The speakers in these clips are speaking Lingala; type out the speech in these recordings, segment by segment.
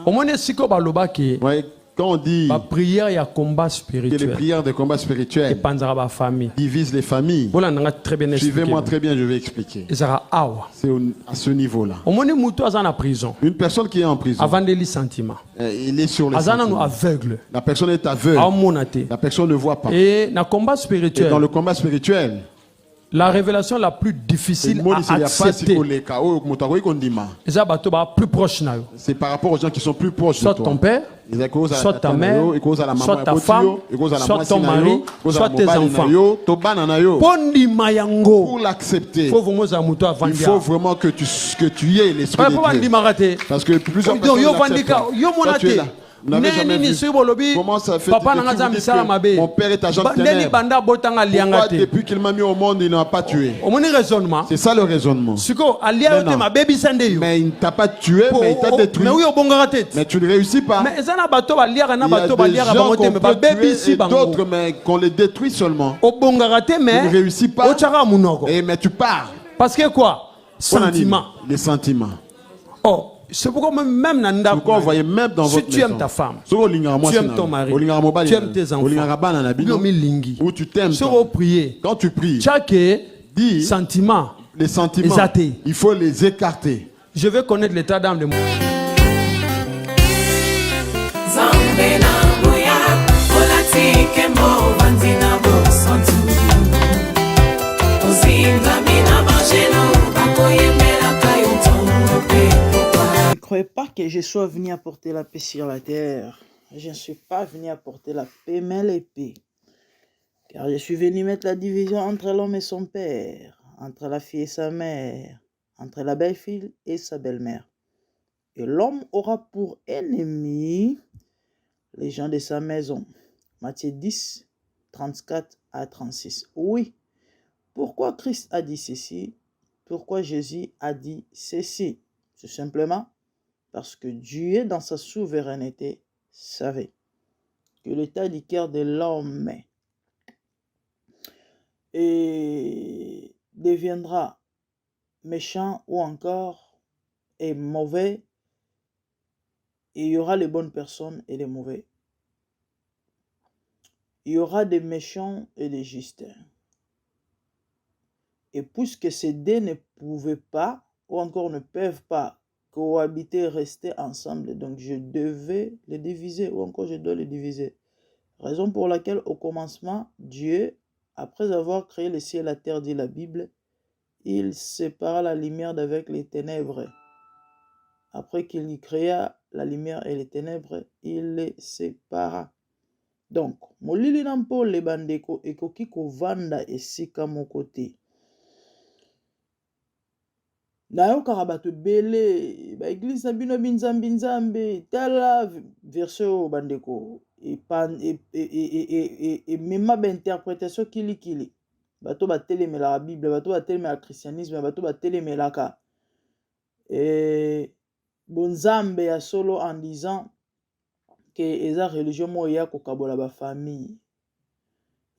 Au moins, siko baloba ki. Ouais, quand on dit La prière, il y a combat que spirituel. les prières de combat Et spirituel panzara ba famille. divisent les familles, Voilà, on a très bien expliqué. suivez-moi très bien, je vais expliquer. Et ça va awa. C'est à ce niveau-là. Au moins, mutu azana prison. Une personne qui est en prison, Avant de les sentiments. il est sur les Azana nous sentiments. aveugle. La personne est aveugle. A monate. La personne ne voit pas. Et dans le combat Et spirituel, dans le combat spirituel, la révélation la plus difficile à accepter, c'est plus proche na yo. c'est par rapport aux gens qui sont plus proches de Soit toi. ton père, soit ta mère, soit ta femme, soit ton mari, soit tes enfants. Pondima yango. Pour l'accepter, Faut vraiment zamuto il avandia. faut vraiment que tu y aies l'esprit de Dieu. Parce que plusieurs personnes Yo l'acceptent vandika, pas. yo Toi, tu es là. monate. Vous n'avez jamais vu. Comment ça fait Papa que nanga tu za dis misala que mabe. mon père est agent de Ndeni ténèbres. banda botanga lianga Pourquoi te. depuis qu'il m'a mis au monde, il n'a pas tué? Au moins raisonnement. C'est ça le raisonnement. Siko alia Mais te non. ma baby sande yo. Mais il ne t'a pas tué, mais il t'a détruit. Mais oui au bongara tête. Mais tu ne réussis pas. Mais ezana bato ba liara na Il y a bato ba des liara gens bango te qu'on mais ba peut baby tuer si et bango. d'autres, mais qu'on les détruit seulement. Au bongara te Tu ne mais réussis pas. au chara munoko. Mais tu pars. Parce que quoi? Sentiment. Les sentiments. Oh, c'est pourquoi même nanda. Pourquoi vous voyez même dans Si votre tu maison. aimes ta femme, Tu aimes ton mari, tu aimes tes enfants, ou tu t'aimes. si vous priez, Quand tu pries, chaque dis sentiment, les sentiments, il faut les écarter. je veux connaître l'état d'âme de moi. Ne croyez pas que je sois venu apporter la paix sur la terre. Je ne suis pas venu apporter la paix, mais l'épée. Car je suis venu mettre la division entre l'homme et son père, entre la fille et sa mère, entre la belle-fille et sa belle-mère. Et l'homme aura pour ennemi les gens de sa maison. Matthieu 10, 34 à 36. Oui. Pourquoi Christ a dit ceci? Pourquoi Jésus a dit ceci? C'est simplement parce que Dieu, dans sa souveraineté, savait que l'état du cœur de l'homme deviendra méchant ou encore est mauvais, et il y aura les bonnes personnes et les mauvais. Il y aura des méchants et des justes. Et puisque ces deux ne pouvaient pas, ou encore ne peuvent pas, cohabiter, rester ensemble, donc je devais les diviser, ou encore je dois les diviser. Raison pour laquelle, au commencement, Dieu, après avoir créé le ciel et la terre, dit la Bible, il sépara la lumière d'avec les ténèbres. Après qu'il y créa la lumière et les ténèbres, il les sépara. Donc, molili nampo le bandeko ekoki kovanda esika moko te. Nayokaka bato ebele baeglise na bino binzambi nzambe tala verset oyo bandeko emema bainterprétation kilikili. Bato batelemelaka Bible, bato batelemelaka christianisme, bato batelemelaka bonzambe ya solo en disant que eza religion moko ya kokabola bafamille.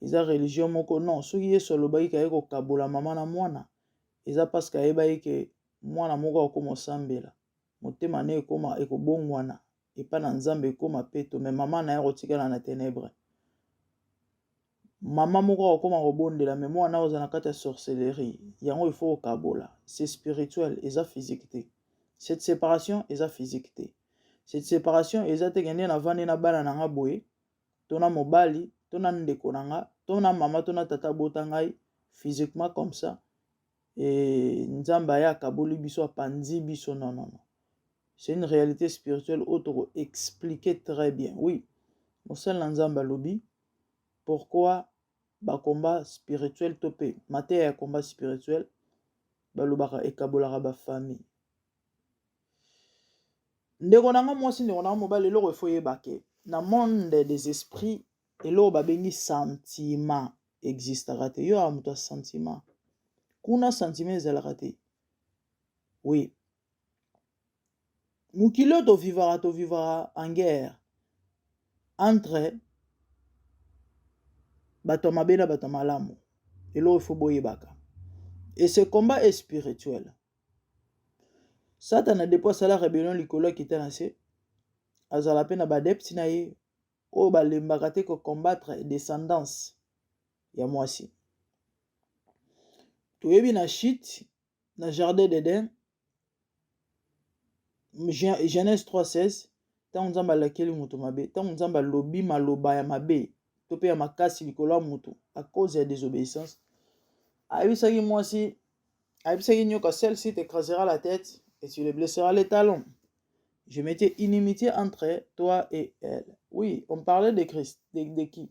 Eza religion moko non, soki Yesu alobaki kaye kokabola mama na mwana, eza parce que ayebaki ke mwana moko akoma osambela motema na ekoma ekobongwana epa na nzambe ekoma peto, me mama na ye kotikala na ténèbre. Mama moko akoma kobondela me mwana oza na kati ya sorcellerie, yango il faut kokabola. C'est spirituel, eza physique te. Cette séparation eza physique te. Cette séparation eza te kende na vandi na bana na nga boye, tona mobali, tona ndeko na nga, tona mama, tona tata bota ngai physiquement comme ça. Et nzamba ya kaboli biso apandi biso, non non non. C'est une réalité spirituelle autre expliquer très bien. Oui. Mosel nzamba lobi pourquoi ba combat spirituel topé. Maté ya combat spirituel ba lobaka ekabolaka ba famille. Ndeko nanga mwasi ndeko nanga mobali eloko efo yebake na monde des esprits eloko babengi sentiment existaka te. Yo amuto sentiment kuna sentiment ezalaka te. Oui. Mukilo to vivara en guerre entre bato mabe na bato malamu. Eloko efo boyebaka. Et ce combat est spirituel. Satan a déposé la rébellion likolo qui était lancé. azala pe na badepti na ye oyo balembaka te combattre descendance ya mwasi. Toyebi na Chite na jardin d'Eden Genèse 3:16 tango Nzambe alakeli moto mabe, tango Nzambe alobi maloba ya mabe to pe ya makasi likolo ya moto à cause ya désobéissance, ayebisaki mwasi, ayebisaki nyoka, celle-ci t'écrasera la tête et tu le blesseras les talons. Je mettais inimitié entre toi et elle. Oui, on parlait de Christ, de qui?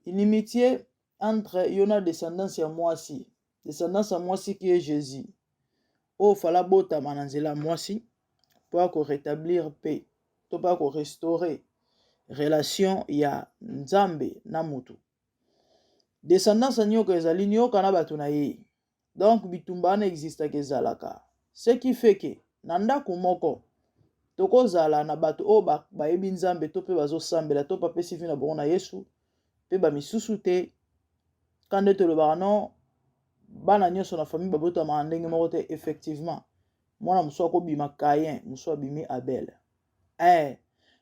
Inimitié entre Yona descendance ya mwasi, descendance ya mwasi qui est Jésus. Oh, fala bota mananzela mwasi pour rétablir paix, pour restaurer relation ya Nzambe na mutu. Descendance ya nyoka ezali nyoka na bato na ye. Donc bitumba na exista ke zalaka. Ce qui fait que na ndako moko tokozala na bato o bayebi Nzambe to pe bazosambela to pa pesi vi na bongo na Yesu pe ba misusu te kande tolobaka non bana nyonso na famille babotama ndenge moko te. Effectivement mwana mosu akobima Caïn, mosu abimi Abel.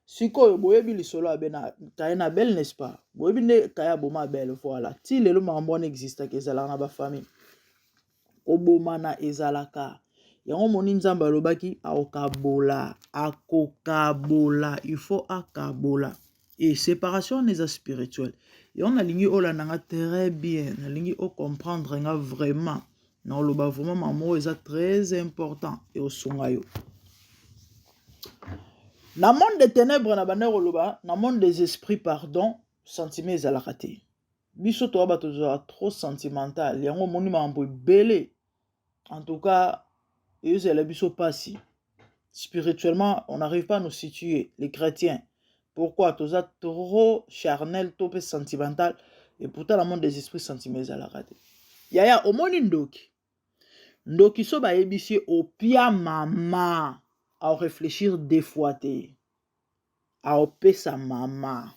Sikoyo boyebi lisolo abe na Caïn Abel, n'est-ce pas? Boyebi ne Caïn boma Abel, voilà. Ti lelo makambo na exista ke ezalaka na ba famille oboma na ezalaka. Yango moni Nzambe alobaki akokabola, akokabola, il faut akabola. Et séparation n'est spirituelle. Et on a ligné olandanga très bien, on a ligné au comprendre nga vraiment. Non, le bas vraiment maman est très important et au songayo. Na monde des ténèbres na banero loba, na monde des esprits pardon, sentiment ezalakate. Biso to ba to trop sentimental, yango moni mambo belé. En tout cas, ils est biso passi. Spirituellement, on n'arrive pas à nous situer les chrétiens. Pourquoi tous trop charnel, trop sentimental et pourtant le monde des esprits sentiments ezalakate. Yaya omoni ndoki. Ndoki so ba ebisi au pia mama à réfléchir deux fois te. À opesa mama.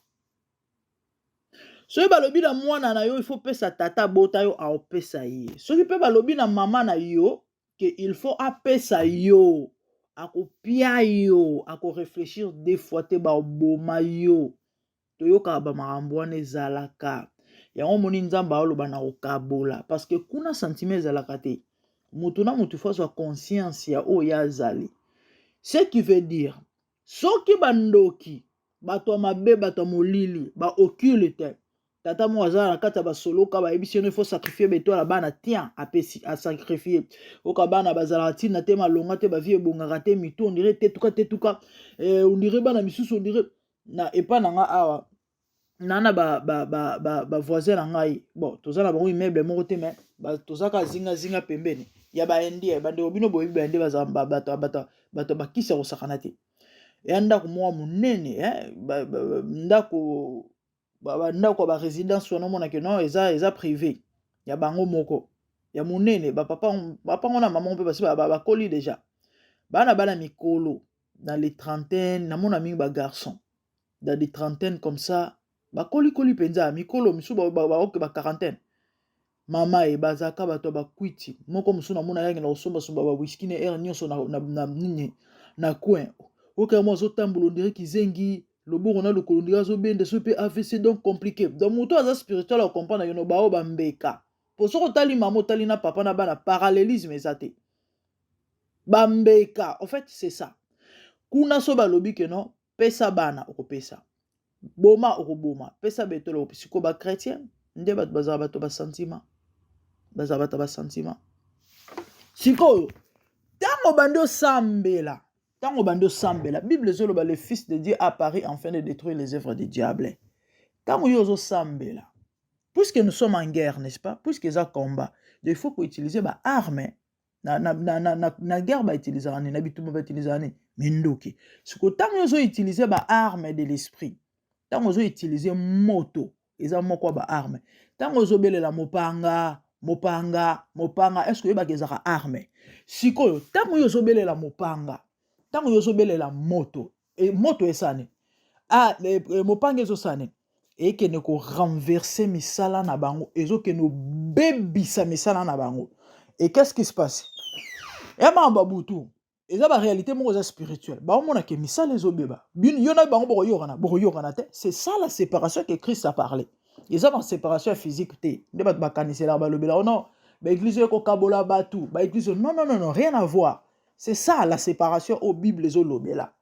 So ba lobi na mwana na yo il faut pesa tata bota yo a opesa ye. So ki pe ba lobi na mama na yo que il faut apesa yo. A kopia yo, a ko réfléchir deux fois te ba oboma yo. To yo ka ba makambo wana ezalaka. Yango moni Nzambe aloba na okabola parce que kuna sentiment ezalaka te. Mutu na mutu faut soit conscience ya o ya zali. Ce qui veut dire soki bandoki bato mabe bato molili ba occulte tata mo azala kata ba soloka ba ebisi il faut sacrifier beto la bana tien apesi a sacrifier oka bana bazala tina te malonga te ba vie bongaka te mito on dirait tetuka on dirait bana misusu on dirait na epa nanga awa nana ba voisin na ngai bon tozala bango immeuble moko te mais ba tozaka zinga pembeni ya ba ndie ba ndeko bino boyebi ba ndie bazamba bato bakisa kosakana te ya ndako mwa munene ndako ba résidence wana mona ke non eza privé ya bango moko ya munene ba papa ngona maman mpe basi ba koli déjà bana mikolo dans les trentaines na mona mingi ba garçon dans des trentaines comme ça ba koli penza mikolo misu ba quarantaine mama e bazaka bato ba kwiti moko musu na mona yangi na osomba ba whisky ne air nyonso na nini na coin oka mo zo tambulo ndire kizengi loboko na lokolo ndire zo bende so pe AVC donc compliqué donc moto aza spirituel a comprendre yono ba o ba mbeka po soko tali mama tali na papa na bana parallélisme ezate ba mbeka en fait c'est ça kuna so ba lobi ke non pesa bana okopesa boma okoboma pesa betolo opesiko ba chrétien nde bato bazala bato ba sentiment bazala bato ba sentiment sikoyo tango bando sambela tango bando sambela Bible zoloba le fils de Dieu apparaît afin de détruire les œuvres du diable. Tango yozo sambela puisque nous sommes en guerre, n'est-ce pas? Puisque ça combat, il faut qu'on utilise ba armes na guerre ba utiliser ani na bituma ba utiliser ani mindoki. Siko tango yozo utiliser ba armes de l'esprit. Tango yozo utiliser moto, eza moko ba armes. Tango yozo belela mopanga, est-ce que yoba kezaka arme? Sikoyo tango yozo belela mopanga, tango yozo belela moto, et moto esane. Mopanga ezo sane. Et que ne ko renverser misala na bango, ezo que no bebisa misala na bango. Et qu'est-ce qui se passe? Ema babutu. Et ça, la réalité, moi, spirituelle. Bah, on a que misala les obéba. Bin, y'en a ba on yorana te. C'est ça la séparation que Christ a parlé. Et ça, la séparation physique te. Ne pas ba kanise la ba lobela. Oh non. Ba église ko kabola ba tout. Ba église non, rien à voir. C'est ça la séparation au Bible les lobela.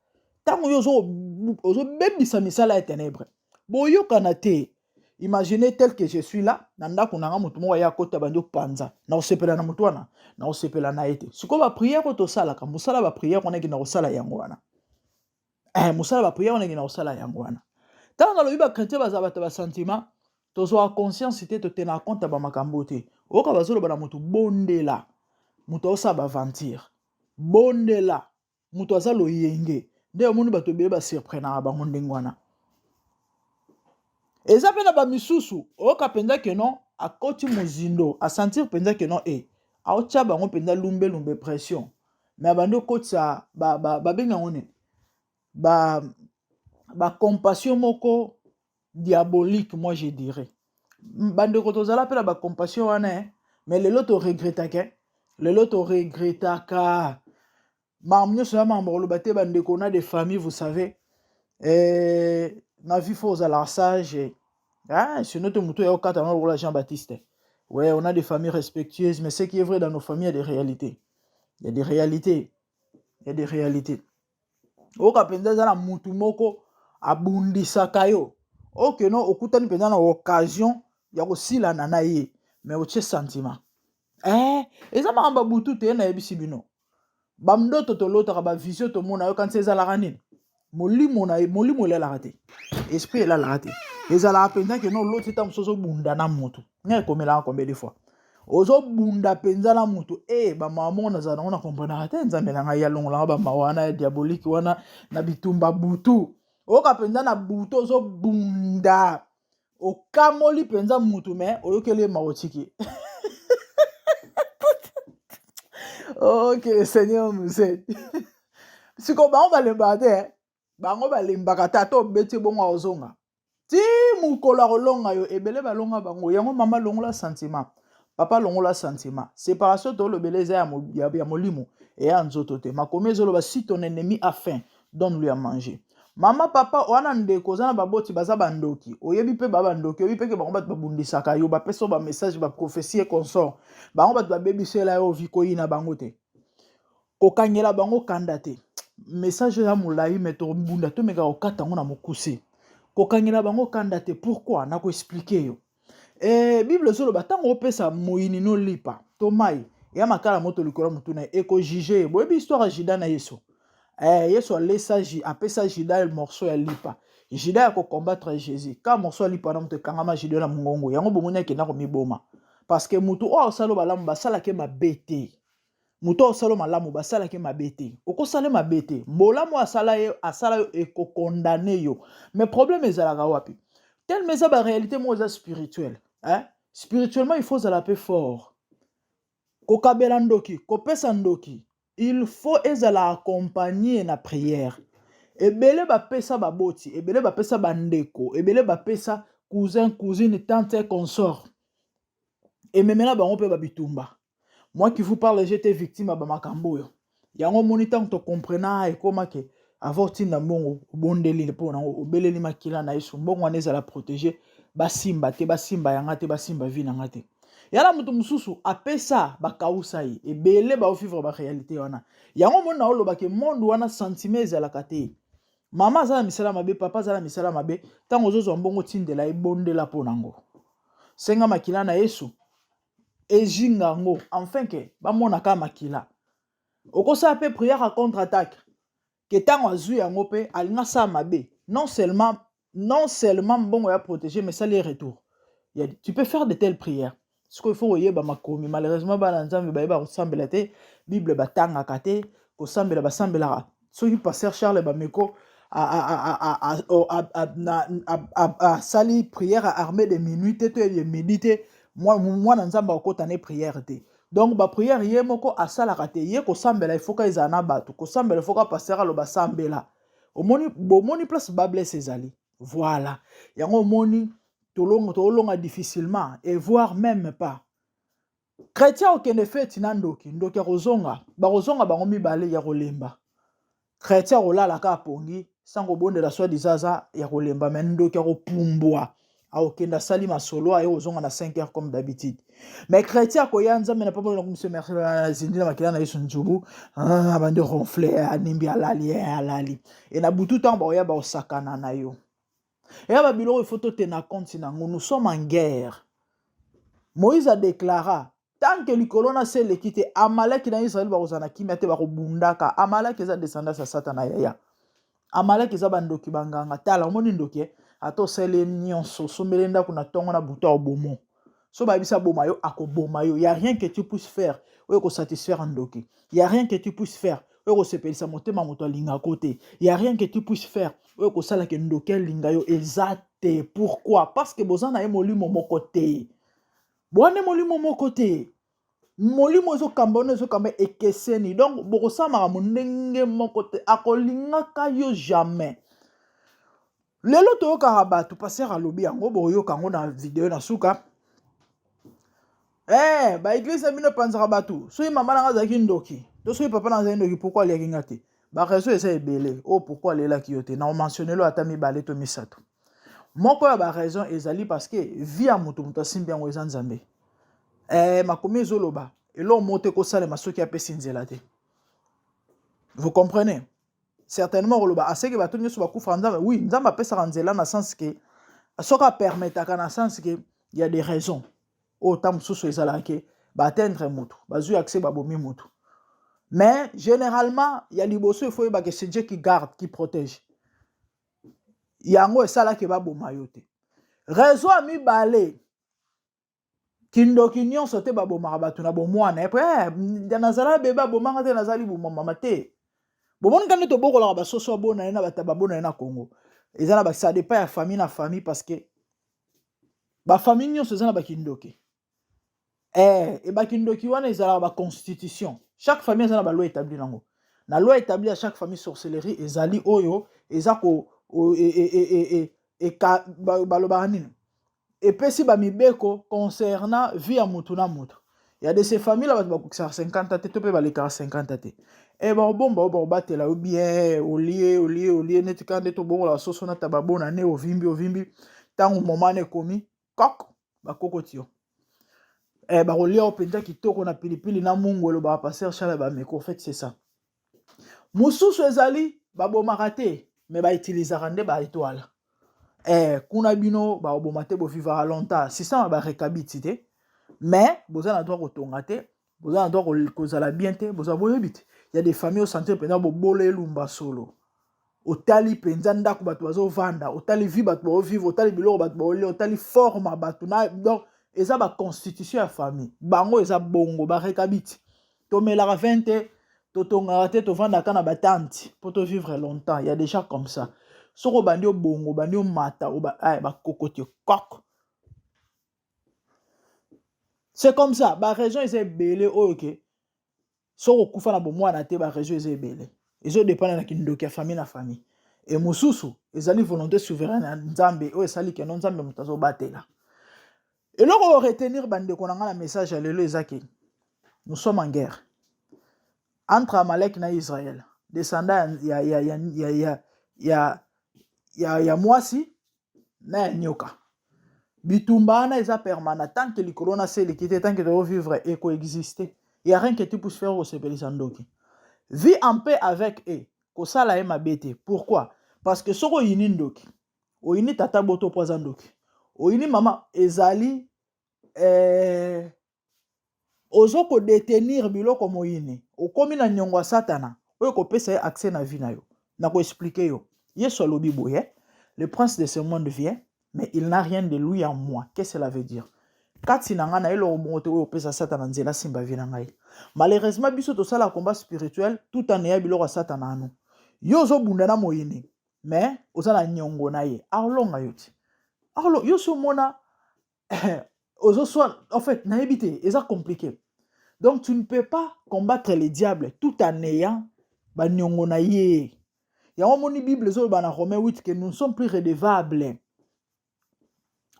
Tant que yozo même misala et ténèbres. Bo yokana te. Imaginez tel que je suis là, nanda kunanga mutu mo ya kota bando panza. Na osepela na mutu wana, na osepela na ete. Siko ba prière to sala ka musala ba prière on eki na osala yango wana. Musala ba prière on eki na osala yango wana. Tanga lo biba chrétien ba zabata ba sentiment, to zo conscience te to tena compte ba makambo te. Oka bazolo ba na mutu bondela. Mutu osa ba ventir. Bondela. Mutu azalo yenge. Nde omoni bato bebe ba surprendre ba ngondengwana. Et ça pena ba misusu oka penza ke non a koti mozindo a sentir penza ke non a ocha ba ngo penza lumbe pression mais abando koti sa ba benga ngone ba compassion moko diabolique moi je dirais bande ko tozala pena ba compassion wana mais le lot regretta ka mamnyo so ma mbolo bate bande ko na des familles vous savez na vie faut à la sage. C'est notre mouton et au Qatar, Jean-Baptiste. Ouais, on a des familles respectueuses, mais ce qui est vrai dans nos familles, il y a des réalités. Il y a des réalités. Au Kapenda, la moutumoko, abundi sakayo. Ok, non, au Koutani, pendant l'occasion, il y a aussi la nanaye, mais au sentiment. Et ça m'a embaboutou, t'es un abissibino. Bamdo totolota, ba vision, to mona, quand c'est à la ranine. Molimo la raté. Esprit la raté. Et ça la penza que non l'autre c'est un soso bunda na moto. N'a comme là combien de fois. Ozo bunda penza na moto. Ba maman na za na comprendre raté nzambe na ya longa ba mawana diabolique wana na bitumba butu. O ka penza na butu ozo bunda. O kamoli penza moto mais oyokele maotiki. Ok, Seigneur nous aide. Si ko ba on va le battre. Bango balembaka tato beti bonga ozonga ti mukola rolonga yo ebele balonga bango yango mama longola sentiment papa longola sentiment séparation to le beleza ya molimo et ya nzoto te makomi ezoloba si ton ennemi a faim donne-lui à manger mama papa wana ndeko zana baboti baza bandoki oyebi pe bandoki oyebi pe ke bango bat babundisaka yo bapeso ba message ba prophétie et consort bango bat babebisela yo viko ina bango te kokangela bango kanda te message ya mulayi meto mbunda to meka okata ngona mokuse kokangela bango kanda te pourquoi na ko expliquer yo bible solo batango opesa moyini no lipa to mai ya makala moto likolo mutuna eko juger boyebi histoire ya Juda na Yesu Yesu alesa apesa Juda le morceau ya lipa Juda ya ko combattre Jésus ka morceau ya lipa na moto kangama Juda na mongongo yango bomoni akenda ko miboma parce que mutu o salo balamu basala ke mabete muto osalo malamu basala ke mabete okosala mabete mbolamu asala yo eko condamné yo mais problème ezalaka wapi tel mais ça ba réalité moi za spirituelle spirituellement il faut la paix fort kokabela ndoki kopesa ndoki il faut ezala accompagner na prière ebele ba pesa baboti ebele ba pesa bandeko ebele ba pesa cousin cousine tante consort et memena bango pe babitumba. Moi qui vous parle, j'étais victime de makambo. Yango monitant to comprena et comment que avoir tinda mbongo bondeli po na obeleli makila na yesu mbongo aneza la protéger basimba yanga te basimba vi nanga te. Yala mutu mususu apesa bakausa yi ebele ba vivre ba réalité wana. Yango mona oloba ke monde wana sentiment za la kate. Mama za misala mabe papa za misala mabe tango zozo mbongo tindela ebondela po nango. Senga makila na yesu ejingango enfin que ba mona ka makila okosa pe prière à contre-attaque que tango azui yango pe alinga sa mabe non seulement bongo ya protéger mais ça les retour tu peux faire de telles prières ce qu'il faut yeba makomi malheureusement ba nzambe ba yeba ressemble te bible batanga kate ko sambela ba sambela soki pasteur Charles Bameko a sali prière à armée de minutes to de méditer moi nzamba okota ne prière te donc ba prière yé moko asala kate yé ko sambela il faut ka izana batu ko sambela il faut ka passer lo ba sambela omoni place bable sezali voilà yango omoni tolonga difficilement et voire même pas chrétien okende feti na ndoki ndoki akozonga bakozonga bango mibale ya kolemba chrétien kolala ka pongi sango bondela soi dizaza ya kolemba mais ndoki akopumbwa aokenda sali masolo ayo ozonga na 5 heures comme d'habitude mais chrétien koya nzambe na papa na kumse merci zindi na makila na yesu njubu bande ronfler animbi alali et na butu temps ba oya ba osakana na yo et ba biloko il faut te na compte na nous sommes en guerre. Moïse a déclaré tant que likolona se lekite Amalek na Israël ba kozana kimia te ba kobundaka Amalek eza descendance ya Satana ya Amalek eza bandoki banganga tala omoni ndoki ato sele nyonso sombele ndako na tongo na buta obomo so ba bisa boma yo akoboma yo y a rien que tu puisses faire oyo ko satisfaire ndoki y a rien que tu puisses faire oyo ko sepelisa motema moto alinga côté y a rien que tu puisses faire oyo ko sala ke ndoki linga yo ezate. Pourquoi? Parce que bozana e molimo moko te bone molimo moko te molimo zo kambone zo kamba ekeseni donc bokosama monenge moko te akolingaka yo jamais. Lelo toyoka bato passer alobi yango boyoka yango na video na suka ba église mino panzaka bato soki mama nanga azalaki ndoki to soki papa nanga azalaki ndoki pourquoi aliaki nga te barezo eza ebele o pourquoi alelaki yo te na omentionnelo ata mibale to misato moko ya baraison ezali parce que vie ya moto asimbi yango eza nzambe makomi ezoloba elo mote kosalema soki apesi nzela te. Vous comprenez? Certainement koloba aseke bato nyonso bakufa nzambe oui nzambe apesaka nzela na sens que soka permetaka na sens que il y a des raisons autant mosusu ezalaki baatteindre moto bazwi accès babomi moto mais généralement il y a liboso il faut yeba que c'est Dieu qui garde qui protège yango esalaki baboma yo te raison ya mibale kindoki nyonso te babomaka bato na bomwana epe nazala bebe abomanga te nazali bomama te bomoni kande tobokolaka basoso abona ye na bato babona ye na Congo eza na ça dépend ya famille na famille parce que bafamille nyonso eza na bakindoki bakindoki wana ezalaka baconstitution chaque famille eza na baloi établi nango na loi établi à chaque famille sorcellerie ezali oyo eza ko balobaka nini epesi bamibeko concernant vie ya motu na motu. Il y a de ces familles là bato bakokisaka 50 te to mpe balekaka 50 te bakobomba oyo bakobatela yo bien olie neti kaka nde tobongola soso na tababona ne ovimbi ntango moma na ekomi kok bakokoti yo bakolia yo mpenza kitoko na pilipili na mungu elobaka paster chale bameko. En fait c'est ça mosusu ezali babomaka te mais bautilisaka nde baétoile kuna bino baboma te bovivaka longtemps sistema barekabiti te mais boza na droit kotonga te boza na droit kozala bien te boza boyebi te. Il y a des familles au centre mpenza bobola elumba solo otali mpenza ndako bato bazovanda otali vi bato baovivre otali biloko bato baolia otali forme bato na donc eza baconstitution ya famille bango eza bongo barekabiti tomelaka 20 te totongaka te tovandaka na batante mpo tovivre longtemps. Il y a des gens comme ça soko bandi obongo bandi omata bakokoti kok c'est comme ça barégion eza ebele oyo ke soko okufa na bomwana te barégion eza ebele ezodépendre na kindoki ya famille na famille et mosusu ezali volonté souveraine ya nzambe oyo esali keno nzambe moto azobatela. eloko oyo retenir bandeko na nga na message ya lelo eza ke nous sommes en guerre entre Amalek na Israël descendant ya mwasi na ya nyoka bitumba wana eza permanent tant que likolo na se likite tant que tu vivre et coexister. Il y a rien que tu puisses faire au sepelisa ndoki vie en paix avec eux kosala ye mabete. Pourquoi? Parce que soko yini ndoki oyini tata boto poza ndoki oyini mama ezali ozo ko détenir biloko moyini okomi na nyongo satana oyo kopesa ye accès na vie na yo na ko expliquer yo Yesu alobi boye le prince de ce monde vient mais il n'a rien de lui en moi. Qu'est-ce que cela veut dire? Kati na nga na elo monte oyo pesa satana nzela simba vie na ngai malheureusement biso to sala combat spirituel tout en ayant biloko satana anu yo zo bunda na moyini mais ozala nyongo na ye alonga yoti alors yo so mona ozo soit en fait na ebité eza compliqué. Donc tu ne peux pas combattre les diables tout en ayant ba nyongo na ye. Ya moni Bible zo ba na Romains 8 que nous ne sommes plus redevables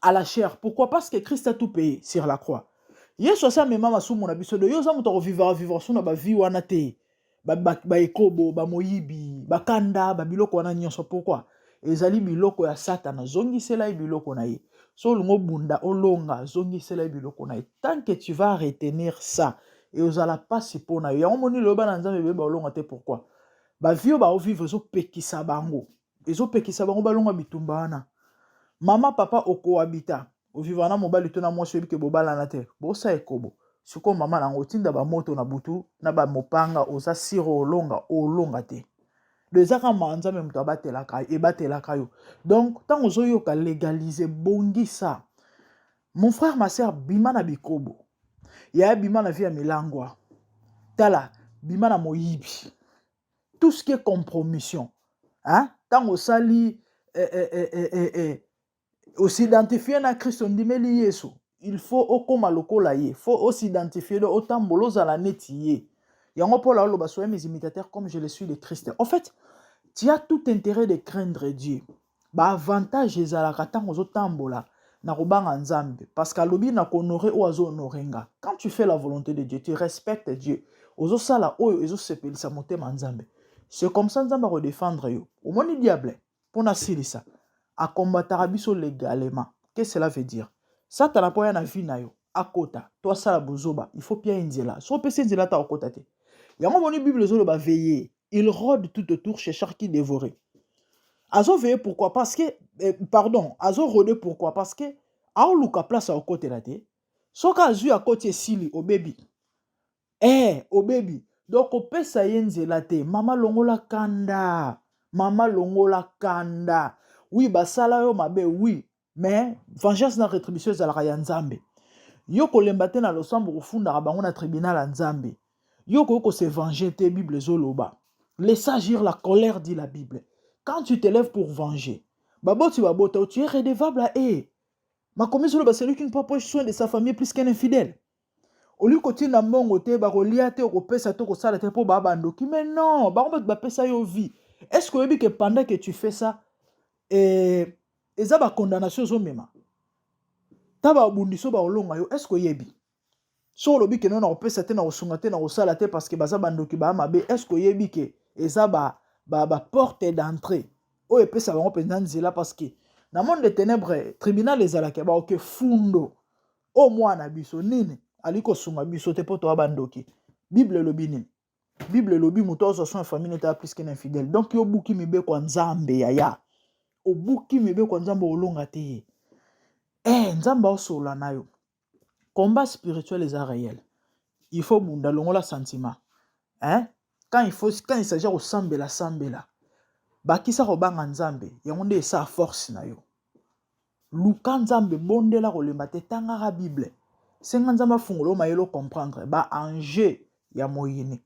à la chair. Pourquoi? Parce que Christ a tout payé sur la croix. Yesu asa mema masumu na biso de yo za muto vivre so na ba vie wana te. Ba ekobo, ba moyibi, ba kanda, ba biloko wana nyonso pourquoi? Ezali biloko ya Satan zongisela biloko na ye. So lungo bunda olonga zongisela biloko na ye. Tant que tu vas retenir ça et ozala pas pona yo. Yango moni loba na nzambe ba olonga te pourquoi? Ba vie ba vivre zo pekisa bango. Ezo pekisa bango balonga bitumba wana. Mama papa oko habita. O vivre na mobali to na mwasi ebike bobala na te. Bosa ekobo. Siko mama nango tinda ba moto na butu na ba mopanga oza siro olonga te. Dezaka manza même to abatelaka e batelaka yo. Donc tant ozo yoka légaliser bongisa. Mon frère ma sœur bima na bikobo. Ya bima na vie ya milangwa. Tala bima na moyibi. Tout ce qui est compromission. Hein? Tant osali s'identifier na Christ ndimeli Yesu. Il faut okoma lokola ye. Il faut s'identifier de autant bolos à la netier. Yango pour la loba soyez mes imitateurs comme je le suis de Christ. En fait, tu as tout intérêt de craindre Dieu. Ba avantage ezalaka tango ozotambola na kobanga nzambe parce que lobi na honorer ou azo honorenga. Quand tu fais la volonté de Dieu, tu respectes Dieu. Ozo sala oyo ezo sepelisa motema nzambe. C'est comme ça nzambe ko défendre yo. Au moni diable pona silisa a combattre biso légalement. Qu'est-ce que cela veut dire? Ça t'as pas na vie na yo. Akota, toi ça la bozoba, il faut bien nzela. So pese nzela ta okota te. Yango moni Bible zo le ba veiller. Il rôde tout autour chez chaque qui dévoré. Azo veiller pourquoi? Parce que azo rôder pourquoi? Parce que a luka place à côté là te. Soka azu à côté sili au baby. Au baby. Donc au pesa yenzela te. Mama longola kanda. Mama longola kanda. Oui, basala yo mabe oui, mais vengeance na rétribution za la nzambe. Yo ko lembate na losambo kufunda bango na tribunal nzambe. Yo ko se venger te Bible zoloba. Laisse agir la colère, dit la Bible. Quand tu te lèves pour venger, tu es redevable à eux. Ma commission, c'est lui qui ne prend pas soin de sa famille plus qu'un infidèle. Au lieu que tu n'as pas de reliate au pesa to ko sala te po babandoki, mais non, ba pesa yo vie. Est-ce que pendant que tu fais ça, eza condamnation zo mema? Taba bundiso ba olonga yo, est-ce que yebi? So lobi ke non na opesa te na osunga te na osala te parce que baza bandoki ba mabe, est-ce que yebi ke eza ba porte d'entrée o epesa bango penza nzela parce que na monde de ténèbres tribunal ezalaka ba oke fundo o mwana biso nini aliko sunga biso te poto abandoki. Bible lobi nini? Bible lobi muto ozo son famille ta plus qu'un infidèle. Donc yo buki mibe kwa nzambe ya obuki mibe kwa nzambe olonga te. Nzambe osola na yo. Combat spirituel est réel. Il faut bunda longola sentiment. Quand il s'agit de sambela. Bakisa ko banga nzambe, yango nde sa force na yo. Luka nzambe bondela ko lemba te tanga Bible. Senga nzamba fungolo mayelo comprendre ba enjeu ya moyini.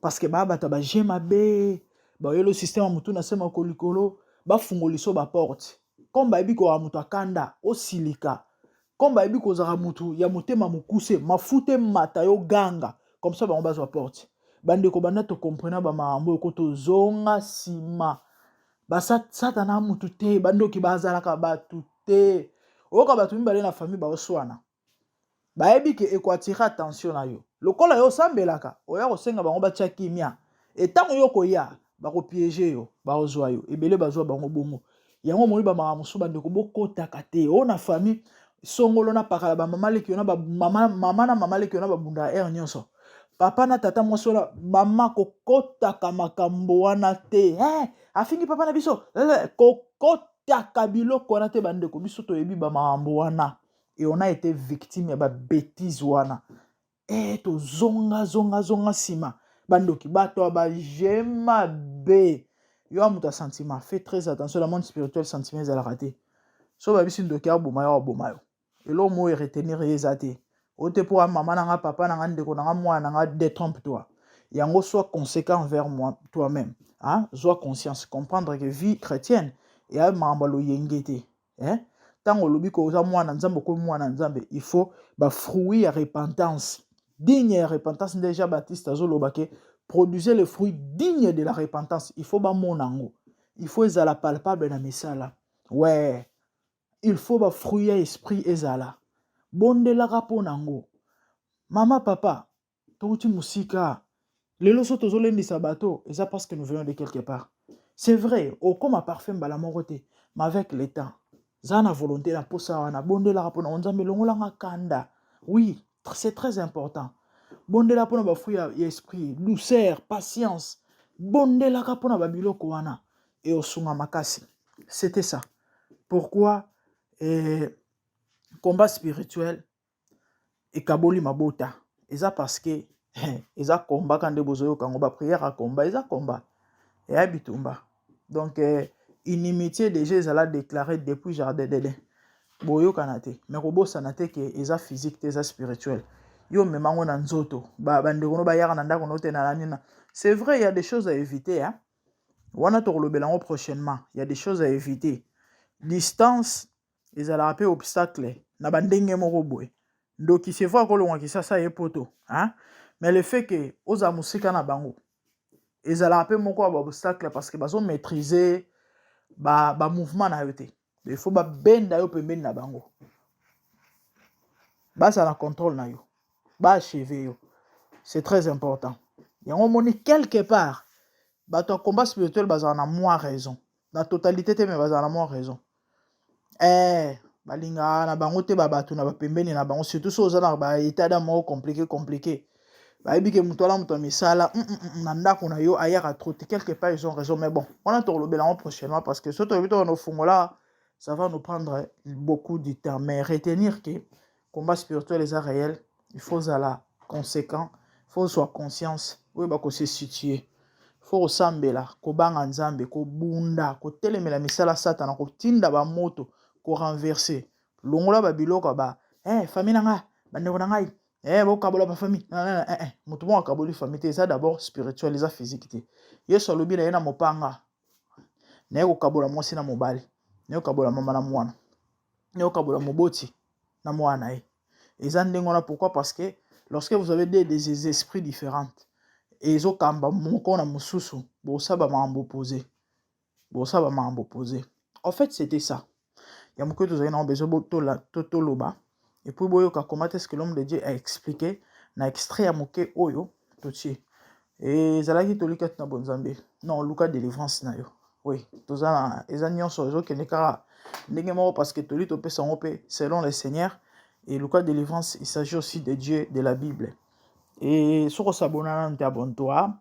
Parce que ba bata ba jema be, ba yelo système mutu na sema ko likolo, ba fungoliso ba porte. Comme ba biko wa mutu akanda, o silika. Comme ba biko za mutu ya mutema mukuse, mafute mata yo ganga. Comme ça ba on base wa porte. Bande ko banda to comprendre ba maambo ko to zonga sima. Ba satana mutu te, bando ki bazalaka batu te. Oka batu mbale na famille ba oswana. Ba yebi ke ekwatira attention na yo. Lokola yo sambelaka, oya ko senga bango ba tia kimia. Et tant yo ko ya, ba ko piéger yo, ba ozwa yo. Ebele bazwa bango bongo. Yango moni ba mamusu bande ko bokota kate. O na famille songolo na pakala ba mama leki yo na ba mama na mama leki yo na ba bunda nyonso. Papa na tata mwasola mama kokota kamakambo wana te. Afingi papa na biso. Kokota kabilo kona te bande ko biso to yebi ba mambo wana. Et on a été victime ya ba bêtise wana. To zonga sima. Bandoki bato ba jema be. Yo amuta sentiment. Fais très attention la monde spirituel sentiment za la raté. So ba biso ndoki abomayo. Et l'homme mo retenir ezate. Ote pour maman nanga papa nanga ndeko nanga mwana nanga détrompe-toi. Yango sois conséquent envers moi toi-même. Sois conscience, comprendre que vie chrétienne et a mambalo yengete. Tango lobi ko za mwana nzambe ko mwana nzambe, il faut ba fruit ya repentance. Digne ya repentance déjà Baptiste azolobake produisez le fruit digne de la repentance. Il faut ba monango. Il faut ezala palpable na misala. Ouais. Il faut ba fruit ya esprit ezala. Bondelaka po nango. Maman, papa, touti musika. Les losos tozolendis sabato, et ça parce que nous venons de quelque part. C'est vrai, au comme à parfum balamoroté, mais avec le temps. Zana volonté la posa wana bonde la rapona onzambe longolanga kanda. Oui, c'est très important. Bonde la pona ba fouya esprit, douceur, patience. Bonde la kapona ba biloko wana et osunga makasi. C'était ça. Pourquoi combat spirituel et kaboli mabota. Et ça parce que et ça combat quand de bozoyo quand on va prière à combat, et ça combat. Et habitumba. Donc inimitié déjà ils allaient déclarer depuis jardin d'Éden. Boyo kanate, mais robo sanate que eza physique, eza spirituel. Yo memango na nzoto, ba bande kono ba yara nanda kono te na nina. C'est vrai, il y a des choses à éviter hein. Wana to lobelango prochainement, il y a des choses à éviter. Distance, ils allaient appeler obstacle na bandenge moko boy. Donc il se voit ko longa ki ça e poto, hein. Mais le fait que oza musika na bango, ils allaient appeler moko obstacle parce que bazo maîtriser ba mouvement na yote. Il faut benda yo pembeni na bango. Ça la contrôle na yo. Achever yo. C'est très important. Yango moni quelque part. Ton combat spirituel baza na moins raison. La totalité te me baza na moins raison. Balinga na bango te babatu na pembeni na bango surtout so za na ba état d'âme compliqué. Bayebi ke mutola muto misala na ndako na yo ayaka trop quelque part ils ont raison mais bon, on a to lobela prochainement parce que surtout vito no fungola ça va nous prendre beaucoup de temps. Mais retenir que le combat spirituel est réel, il faut être conséquent, il faut soit conscience, il faut se situer. Il faut ressemble là, ko banga nzambe, ko bunda, ko telemela misala satana, ko tinda ba moto, ko renverser. Longola ba biloko ba, famille nanga, bandeko nanga, bo kabola ba famille. Mutu mo kaboli famille, c'est d'abord spirituel, c'est physique. Yeso lobi na yena mopanga. Na ko kabola mo sina mobali. Neo kabola mama na mwana. Neo kabola moboti na mwana e. Eza ndengona pourquoi parce que lorsque vous avez des esprits différents et ezo kamba moko na mususu, bosa ba mambo opposé. Bosa ba mambo opposé. En fait, c'était ça. Il y a beaucoup de gens qui ont besoin de totoloba et puis boyo ka comment est-ce que l'homme de Dieu a expliqué na extrait ya moke oyo toti. Et zalaki tolika na bonzambe. Non, Luka délivrance na yo. Oui, tous les agnons sont les qui n'est qu'à n'importe parce que tout le monde peut s'en selon le Seigneur et le cas de délivrance il s'agit aussi de Dieu de la Bible et sur s'abonner à abonne-toi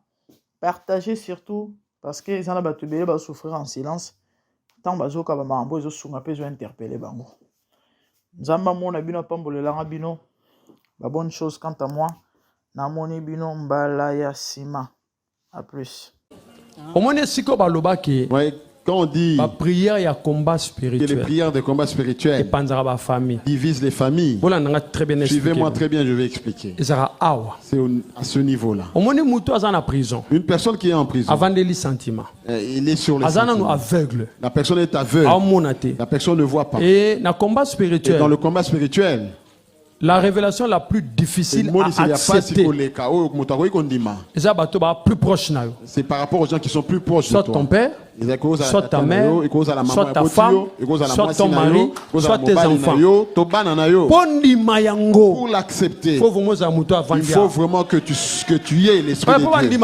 partagez surtout parce que les gens va souffrir en silence tant bazo ka ba mambo zo sunga pe zo interpeller bango nzamba mona bino pambolela bino ba bonne chose quant à moi na moni bino mbala ya sima à plus. Quand on dit la prière et combat spirituel, que les prières de combat spirituel divisent les familles, suivez-moi très bien, je vais expliquer. C'est à ce niveau-là. Une personne qui est en prison, il est sur les sentiments. La personne est aveugle. La personne ne voit pas. Et dans le combat spirituel, la révélation la plus difficile à accepter, c'est par rapport aux gens qui sont plus proches soit de toi. Ton père, soit ta mère, soit ta femme, soit ton mari, soit tes enfants. Pour l'accepter, il faut vraiment que tu aies l'esprit de Dieu.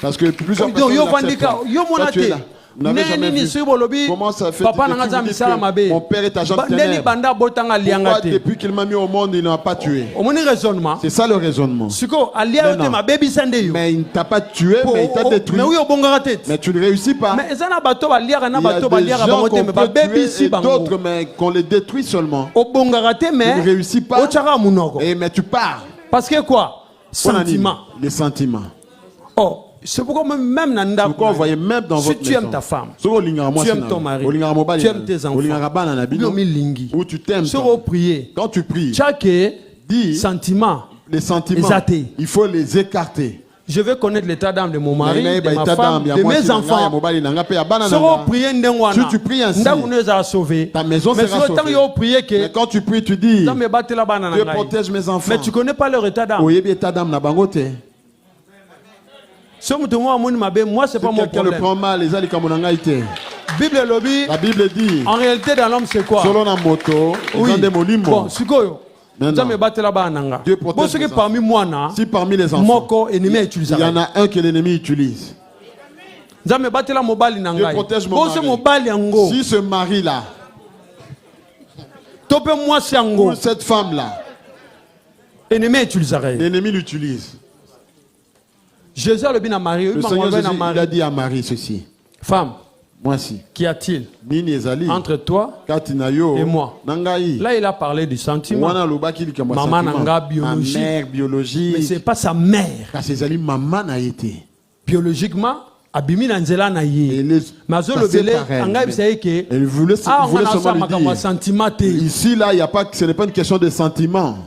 Parce que plusieurs personnes l'acceptent pas. Comment ça fait que mon père est agent de ténèbres? Pourquoi depuis qu'il m'a mis au monde, il n'a pas tué? C'est ça le raisonnement. Mais il ne t'a pas tué, mais il t'a détruit. Mais tu ne réussis pas. Il y a des gens qu'on peut tuer et d'autres, mais qu'on les détruit seulement. Tu ne réussis pas. Mais tu pars. Parce que quoi? Sentiment. Les sentiments. Oh. C'est pourquoi même on voyait même dans votre tu aimes ta femme, tu aimes ton mari, tu aimes tes enfants, où tu t'aimes. Quand tu pries, chaque sentiment, les sentiments, il faut les écarter. Je veux connaître l'état d'âme de mon mari, de ma femme, de mes enfants. Si tu pries ainsi, ta maison sera sauvée. Mais quand tu pries, tu dis, Dieu protège mes enfants. Mais tu ne connais pas leur état d'âme. Moi, c'est pas mon problème. Le prend mal, La Bible dit, en réalité, dans l'homme, c'est quoi? Oui. Bon, Dieu protège les enfants. Si parmi les enfants, il y en a un que l'ennemi utilise, Dieu protège mon mari. Si ce mari-là, ou cette femme-là, l'ennemi l'utilise. Jésus a dit à Marie, le Seigneur Jésus, il a dit à Marie ceci. Femme, moi-ci, qu'y a-t-il entre toi et moi? Là, il a parlé du sentiment. Maman n'a biologique. Ma mère biologique. Mais ce n'est pas sa mère. Car c'est maman a été. Biologiquement, Abimi Nanzela na ye. Mazo le belé, anga isaye que. Elle voulait seulement dire. Ici là, il y a pas, ce n'est pas une question de sentiment.